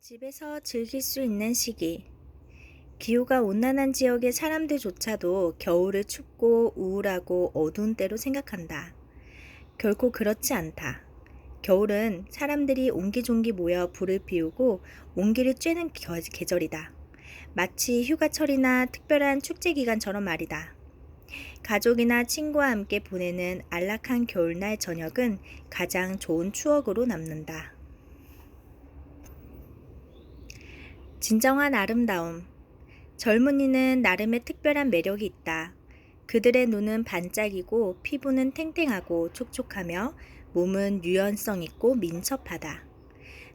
집에서 즐길 수 있는 시기. 기후가 온난한 지역의 사람들조차도 겨울을 춥고 우울하고 어두운 때로 생각한다. 결코 그렇지 않다. 겨울은 사람들이 옹기종기 모여 불을 피우고 온기를 쬐는 계절이다. 마치 휴가철이나 특별한 축제 기간처럼 말이다. 가족이나 친구와 함께 보내는 안락한 겨울날 저녁은 가장 좋은 추억으로 남는다. 진정한 아름다움. 젊은이는 나름의 특별한 매력이 있다. 그들의 눈은 반짝이고 피부는 탱탱하고 촉촉하며 몸은 유연성 있고 민첩하다.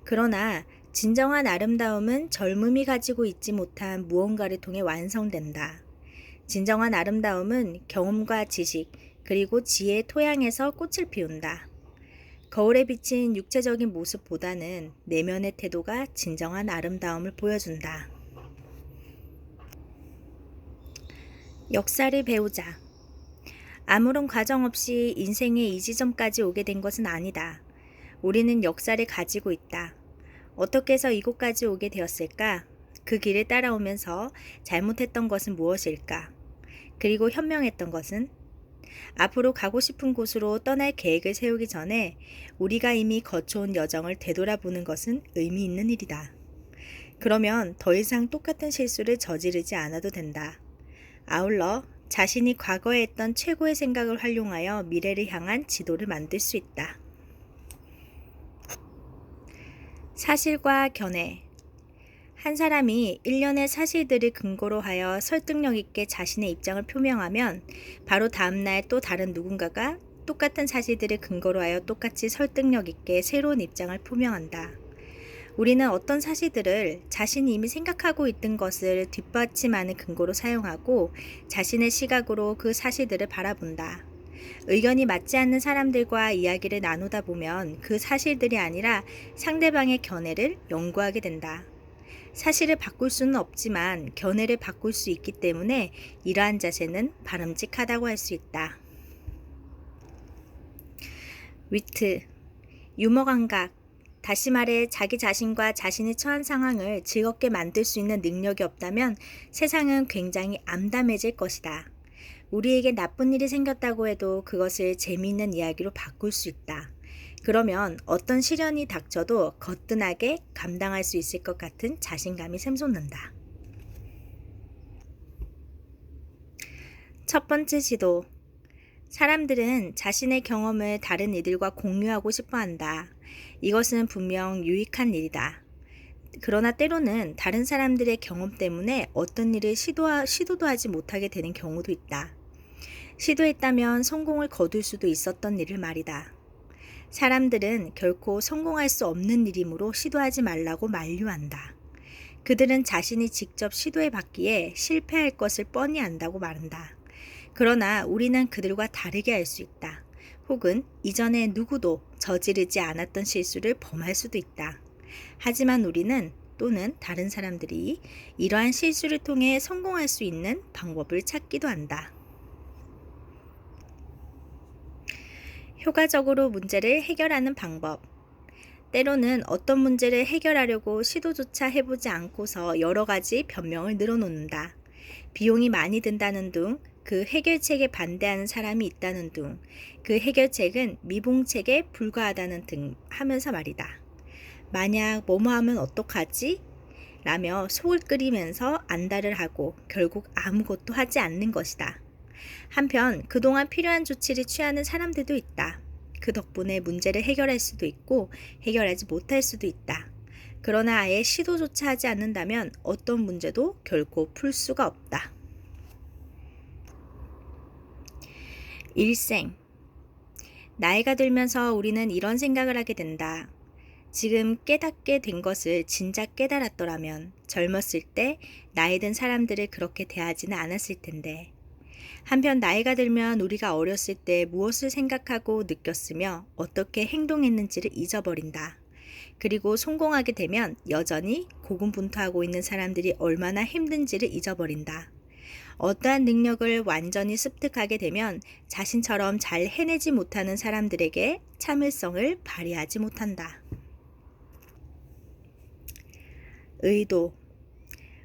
그러나 진정한 아름다움은 젊음이 가지고 있지 못한 무언가를 통해 완성된다. 진정한 아름다움은 경험과 지식 그리고 지혜의 토양에서 꽃을 피운다. 거울에 비친 육체적인 모습보다는 내면의 태도가 진정한 아름다움을 보여준다. 역사를 배우자. 아무런 과정 없이 인생의 이 지점까지 오게 된 것은 아니다. 우리는 역사를 가지고 있다. 어떻게 해서 이곳까지 오게 되었을까? 그 길을 따라오면서 잘못했던 것은 무엇일까? 그리고 현명했던 것은? 앞으로 가고 싶은 곳으로 떠날 계획을 세우기 전에 우리가 이미 거쳐온 여정을 되돌아보는 것은 의미 있는 일이다. 그러면 더 이상 똑같은 실수를 저지르지 않아도 된다. 아울러 자신이 과거에 했던 최고의 생각을 활용하여 미래를 향한 지도를 만들 수 있다. 사실과 견해. 한 사람이 일련의 사실들을 근거로 하여 설득력 있게 자신의 입장을 표명하면 바로 다음날 또 다른 누군가가 똑같은 사실들을 근거로 하여 똑같이 설득력 있게 새로운 입장을 표명한다. 우리는 어떤 사실들을 자신이 이미 생각하고 있던 것을 뒷받침하는 근거로 사용하고 자신의 시각으로 그 사실들을 바라본다. 의견이 맞지 않는 사람들과 이야기를 나누다 보면 그 사실들이 아니라 상대방의 견해를 연구하게 된다. 사실을 바꿀 수는 없지만 견해를 바꿀 수 있기 때문에 이러한 자세는 바람직하다고 할 수 있다. 위트, 유머 감각. 다시 말해 자기 자신과 자신이 처한 상황을 즐겁게 만들 수 있는 능력이 없다면 세상은 굉장히 암담해질 것이다. 우리에게 나쁜 일이 생겼다고 해도 그것을 재미있는 이야기로 바꿀 수 있다. 그러면 어떤 시련이 닥쳐도 거뜬하게 감당할 수 있을 것 같은 자신감이 샘솟는다. 첫 번째 지도. 사람들은 자신의 경험을 다른 이들과 공유하고 싶어 한다. 이것은 분명 유익한 일이다. 그러나 때로는 다른 사람들의 경험 때문에 어떤 일을 시도도 하지 못하게 되는 경우도 있다. 시도했다면 성공을 거둘 수도 있었던 일을 말이다. 사람들은 결코 성공할 수 없는 일이므로 시도하지 말라고 만류한다. 그들은 자신이 직접 시도해 봤기에 실패할 것을 뻔히 안다고 말한다. 그러나 우리는 그들과 다르게 할 수 있다. 혹은 이전에 누구도 저지르지 않았던 실수를 범할 수도 있다. 하지만 우리는 또는 다른 사람들이 이러한 실수를 통해 성공할 수 있는 방법을 찾기도 한다. 효과적으로 문제를 해결하는 방법. 때로는 어떤 문제를 해결하려고 시도조차 해보지 않고서 여러 가지 변명을 늘어놓는다. 비용이 많이 든다는 둥, 그 해결책에 반대하는 사람이 있다는 둥, 그 해결책은 미봉책에 불과하다는 등 하면서 말이다. 만약 뭐뭐 하면 어떡하지? 라며 속을 끓이면서 안달을 하고 결국 아무것도 하지 않는 것이다. 한편 그동안 필요한 조치를 취하는 사람들도 있다. 그 덕분에 문제를 해결할 수도 있고 해결하지 못할 수도 있다. 그러나 아예 시도조차 하지 않는다면 어떤 문제도 결코 풀 수가 없다. 일생. 나이가 들면서 우리는 이런 생각을 하게 된다. 지금 깨닫게 된 것을 진작 깨달았더라면 젊었을 때 나이 든 사람들을 그렇게 대하지는 않았을 텐데. 한편 나이가 들면 우리가 어렸을 때 무엇을 생각하고 느꼈으며 어떻게 행동했는지를 잊어버린다. 그리고 성공하게 되면 여전히 고군분투하고 있는 사람들이 얼마나 힘든지를 잊어버린다. 어떠한 능력을 완전히 습득하게 되면 자신처럼 잘 해내지 못하는 사람들에게 참을성을 발휘하지 못한다. 의도.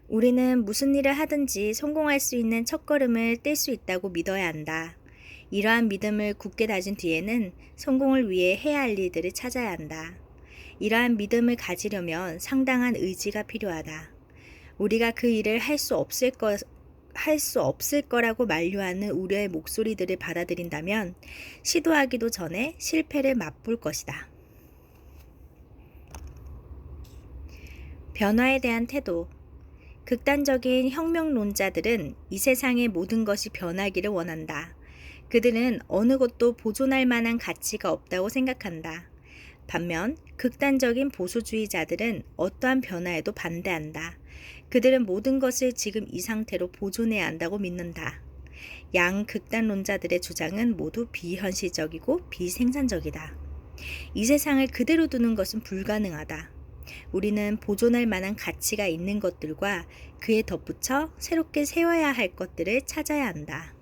우리는 무슨 일을 하든지 성공할 수 있는 첫걸음을 뗄 수 있다고 믿어야 한다. 이러한 믿음을 굳게 다진 뒤에는 성공을 위해 해야 할 일들을 찾아야 한다. 이러한 믿음을 가지려면 상당한 의지가 필요하다. 우리가 그 일을 할 수 없을 거라고 만류하는 우려의 목소리들을 받아들인다면 시도하기도 전에 실패를 맛볼 것이다. 변화에 대한 태도. 극단적인 혁명론자들은 이 세상의 모든 것이 변하기를 원한다. 그들은 어느 것도 보존할 만한 가치가 없다고 생각한다. 반면 극단적인 보수주의자들은 어떠한 변화에도 반대한다. 그들은 모든 것을 지금 이 상태로 보존해야 한다고 믿는다. 양 극단론자들의 주장은 모두 비현실적이고 비생산적이다. 이 세상을 그대로 두는 것은 불가능하다. 우리는 보존할 만한 가치가 있는 것들과 그에 덧붙여 새롭게 세워야 할 것들을 찾아야 한다.